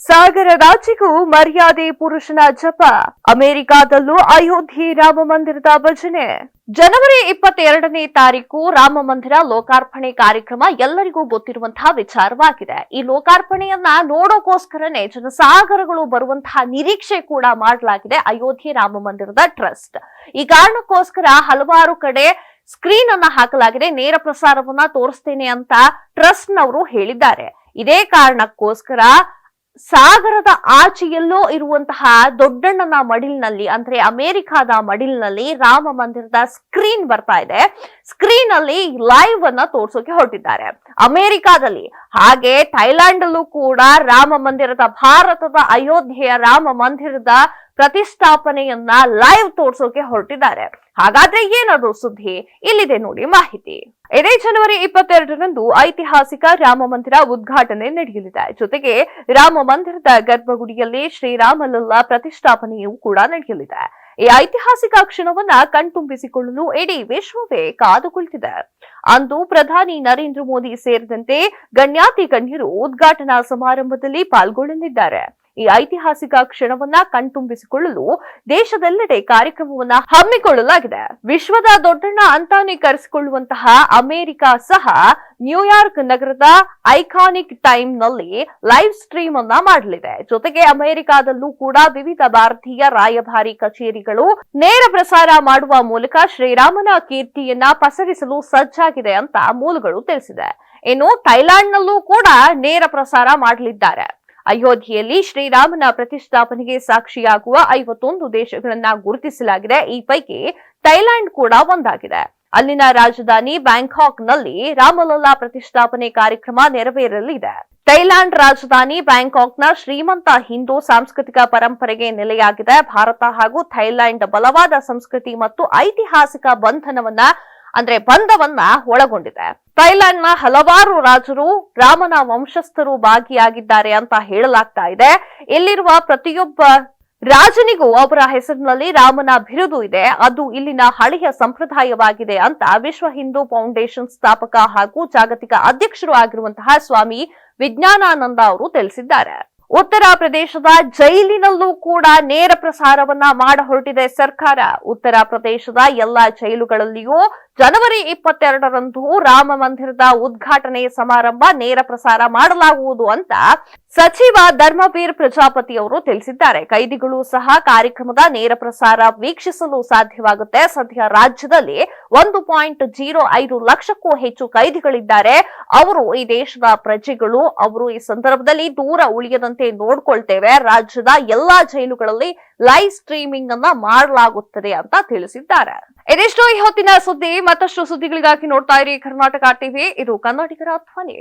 ಸಾಗರ ರಾಜ್ಯಕ್ಕೂ ಮರ್ಯಾದೆ ಪುರುಷನ ಜಪ. ಅಮೆರಿಕಾದಲ್ಲೂ ಅಯೋಧ್ಯೆ ರಾಮ ಮಂದಿರದ ಭಜನೆ. ಜನವರಿ 22ನೇ ತಾರೀಕು ರಾಮ ಮಂದಿರ ಲೋಕಾರ್ಪಣೆ ಕಾರ್ಯಕ್ರಮ ಎಲ್ಲರಿಗೂ ಗೊತ್ತಿರುವಂತಹ ವಿಚಾರವಾಗಿದೆ. ಈ ಲೋಕಾರ್ಪಣೆಯನ್ನ ನೋಡೋಕೋಸ್ಕರನೇ ಜನಸಾಗರಗಳು ಬರುವಂತಹ ನಿರೀಕ್ಷೆ ಕೂಡ ಮಾಡಲಾಗಿದೆ ಅಯೋಧ್ಯೆ ರಾಮ ಮಂದಿರದ ಟ್ರಸ್ಟ್. ಈ ಕಾರಣಕ್ಕೋಸ್ಕರ ಹಲವಾರು ಕಡೆ ಸ್ಕ್ರೀನ್ ಅನ್ನ ಹಾಕಲಾಗಿದೆ. ನೇರ ಪ್ರಸಾರವನ್ನ ತೋರಿಸ್ತೇನೆ ಅಂತ ಟ್ರಸ್ಟ್ ನವರು ಹೇಳಿದ್ದಾರೆ. ಇದೇ ಕಾರಣಕ್ಕೋಸ್ಕರ ಸಾಗರದ ಆಚೆಯಲ್ಲೋ ಇರುವಂತಹ ದೊಡ್ಡಣ್ಣನ ಮಡಿಲಿನಲ್ಲಿ ಅಂದ್ರೆ ಅಮೆರಿಕಾದ ಮಡಿಲಿನಲ್ಲಿ ರಾಮ ಮಂದಿರದ ಸ್ಕ್ರೀನ್ ಬರ್ತಾ ಇದೆ. ಸ್ಕ್ರೀನ್ ಅಲ್ಲಿ ಲೈವ್ ಅನ್ನ ತೋರ್ಸೋಕೆ ಹೊರಟಿದ್ದಾರೆ ಅಮೆರಿಕಾದಲ್ಲಿ. ಹಾಗೆ ಥೈಲ್ಯಾಂಡ್ ಅಲ್ಲೂ ಕೂಡ ರಾಮ ಮಂದಿರದ ಭಾರತದ ಅಯೋಧ್ಯೆಯ ರಾಮ ಮಂದಿರದ ಪ್ರತಿಷ್ಠಾಪನೆಯನ್ನ ಲೈವ್ ತೋರ್ಸೋಕೆ ಹೊರಟಿದ್ದಾರೆ. ಹಾಗಾದ್ರೆ ಏನದು ಸುದ್ದಿ? ಇಲ್ಲಿದೆ ನೋಡಿ ಮಾಹಿತಿ. ಇದೇ ಜನವರಿ 22ರಂದು ಐತಿಹಾಸಿಕ ರಾಮ ಮಂದಿರ ಉದ್ಘಾಟನೆ ನಡೆಯಲಿದೆ. ಜೊತೆಗೆ ರಾಮ ಮಂದಿರದ ಗರ್ಭಗುಡಿಯಲ್ಲಿ ಶ್ರೀರಾಮಲಲ್ಲಾ ಪ್ರತಿಷ್ಠಾಪನೆಯೂ ಕೂಡ ನಡೆಯಲಿದೆ. ಈ ಐತಿಹಾಸಿಕ ಕ್ಷಣವನ್ನ ಕಣ್ತುಂಬಿಸಿಕೊಳ್ಳಲು ಇಡೀ ವಿಶ್ವವೇ ಕಾದು ಕುಳಿತಿದೆ. ಅಂದು ಪ್ರಧಾನಿ ನರೇಂದ್ರ ಮೋದಿ ಸೇರಿದಂತೆ ಗಣ್ಯಾತಿ ಗಣ್ಯರು ಉದ್ಘಾಟನಾ ಸಮಾರಂಭದಲ್ಲಿ ಪಾಲ್ಗೊಳ್ಳಲಿದ್ದಾರೆ. ಈ ಐತಿಹಾಸಿಕ ಕ್ಷಣವನ್ನ ಕಣ್ತುಂಬಿಸಿಕೊಳ್ಳಲು ದೇಶದೆಲ್ಲೆಡೆ ಕಾರ್ಯಕ್ರಮವನ್ನ ಹಮ್ಮಿಕೊಳ್ಳಲಾಗಿದೆ. ವಿಶ್ವದ ದೊಡ್ಡಣ್ಣ ಅಂತಾನೆ ಕರೆಸಿಕೊಳ್ಳುವಂತಹ ಅಮೆರಿಕ ಸಹ ನ್ಯೂಯಾರ್ಕ್ ನಗರದ ಐಕಾನಿಕ್ ಟೈಮ್ ನಲ್ಲಿ ಲೈವ್ ಸ್ಟ್ರೀಮ್ ಅನ್ನ ಮಾಡಲಿದೆ. ಜೊತೆಗೆ ಅಮೆರಿಕಾದಲ್ಲೂ ಕೂಡ ವಿವಿಧ ಭಾರತೀಯ ರಾಯಭಾರಿ ಕಚೇರಿಗಳು ನೇರ ಪ್ರಸಾರ ಮಾಡುವ ಮೂಲಕ ಶ್ರೀರಾಮನ ಕೀರ್ತಿಯನ್ನ ಪಸರಿಸಲು ಸಜ್ಜಾಗಿದೆ ಅಂತ ಮೂಲಗಳು ತಿಳಿಸಿದೆ. ಇನ್ನು ಥೈಲ್ಯಾಂಡ್ ನಲ್ಲೂ ಕೂಡ ನೇರ ಪ್ರಸಾರ ಮಾಡಲಿದ್ದಾರೆ. ಅಯೋಧ್ಯೆಯಲ್ಲಿ ಶ್ರೀರಾಮನ ಪ್ರತಿಷ್ಠಾಪನೆಗೆ ಸಾಕ್ಷಿಯಾಗುವ 51 ದೇಶಗಳನ್ನ ಗುರುತಿಸಲಾಗಿದೆ. ಈ ಪೈಕಿ ಥೈಲ್ಯಾಂಡ್ ಕೂಡ ಒಂದಾಗಿದೆ. ಅಲ್ಲಿನ ರಾಜಧಾನಿ ಬ್ಯಾಂಕಾಕ್ ನಲ್ಲಿ ರಾಮಲಲ್ಲಾ ಪ್ರತಿಷ್ಠಾಪನೆ ಕಾರ್ಯಕ್ರಮ ನೆರವೇರಲಿದೆ. ಥೈಲ್ಯಾಂಡ್ ರಾಜಧಾನಿ ಬ್ಯಾಂಕಾಕ್ನ ಶ್ರೀಮಂತ ಹಿಂದೂ ಸಾಂಸ್ಕೃತಿಕ ಪರಂಪರೆಗೆ ನೆಲೆಯಾಗಿದೆ. ಭಾರತ ಹಾಗೂ ಥೈಲ್ಯಾಂಡ್ ಬಲವಾದ ಸಂಸ್ಕೃತಿ ಮತ್ತು ಐತಿಹಾಸಿಕ ಬಂಧವನ್ನ ಒಳಗೊಂಡಿದೆ. ಥೈಲ್ಯಾಂಡ್ನ ಹಲವಾರು ರಾಜರು ರಾಮನ ವಂಶಸ್ಥರು ಭಾಗಿಯಾಗಿದ್ದಾರೆ ಅಂತ ಹೇಳಲಾಗ್ತಾ ಇದೆ. ಇಲ್ಲಿರುವ ಪ್ರತಿಯೊಬ್ಬ ರಾಜನಿಗೂ ಅವರ ಹೆಸರಿನಲ್ಲಿ ರಾಮನ ಬಿರುದು ಇದೆ. ಅದು ಇಲ್ಲಿನ ಹಳೆಯ ಸಂಪ್ರದಾಯವಾಗಿದೆ ಅಂತ ವಿಶ್ವ ಹಿಂದೂ ಫೌಂಡೇಶನ್ ಸ್ಥಾಪಕ ಹಾಗೂ ಜಾಗತಿಕ ಅಧ್ಯಕ್ಷರು ಆಗಿರುವಂತಹ ಸ್ವಾಮಿ ವಿಜ್ಞಾನಾನಂದ ಅವರು ತಿಳಿಸಿದ್ದಾರೆ. ಉತ್ತರ ಪ್ರದೇಶದ ಜೈಲಿನಲ್ಲೂ ಕೂಡ ನೇರ ಪ್ರಸಾರವನ್ನ ಮಾಡ ಹೊರಟಿದೆ ಸರ್ಕಾರ. ಉತ್ತರ ಪ್ರದೇಶದ ಎಲ್ಲಾ ಜೈಲುಗಳಲ್ಲಿಯೂ ಜನವರಿ 22ರಂದು ರಾಮ ಮಂದಿರದ ಉದ್ಘಾಟನೆ ಸಮಾರಂಭ ನೇರ ಪ್ರಸಾರ ಮಾಡಲಾಗುವುದು ಅಂತ ಸಚಿವ ಧರ್ಮವೀರ್ ಪ್ರಜಾಪತಿ ಅವರು ತಿಳಿಸಿದ್ದಾರೆ. ಕೈದಿಗಳು ಸಹ ಕಾರ್ಯಕ್ರಮದ ನೇರ ಪ್ರಸಾರ ವೀಕ್ಷಿಸಲು ಸಾಧ್ಯವಾಗುತ್ತೆ. ಸದ್ಯ ರಾಜ್ಯದಲ್ಲಿ 1.05 ಲಕ್ಷಕ್ಕೂ ಹೆಚ್ಚು ಕೈದಿಗಳಿದ್ದಾರೆ. ಅವರು ಈ ದೇಶದ ಪ್ರಜೆಗಳು. ಅವರು ಈ ಸಂದರ್ಭದಲ್ಲಿ ದೂರ ಉಳಿಯದಂತೆ ನೋಡ್ಕೊಳ್ತೇವೆ. ರಾಜ್ಯದ ಎಲ್ಲಾ ಜೈಲುಗಳಲ್ಲಿ ಲೈವ್ ಸ್ಟ್ರೀಮಿಂಗ್ ಅನ್ನ ಮಾಡಲಾಗುತ್ತದೆ ಅಂತ ತಿಳಿಸಿದ್ದಾರೆ. ಇದಿಷ್ಟು ಈ ಹೊತ್ತಿನ ಸುದ್ದಿ. ಮತ್ತಷ್ಟು ಸುದ್ದಿಗಳಿಗಾಗಿ ನೋಡ್ತಾ ಇರಿ ಕರ್ನಾಟಕ ಟಿವಿ. ಇದು ಕನ್ನಡಿಗರ ಧ್ವನಿ.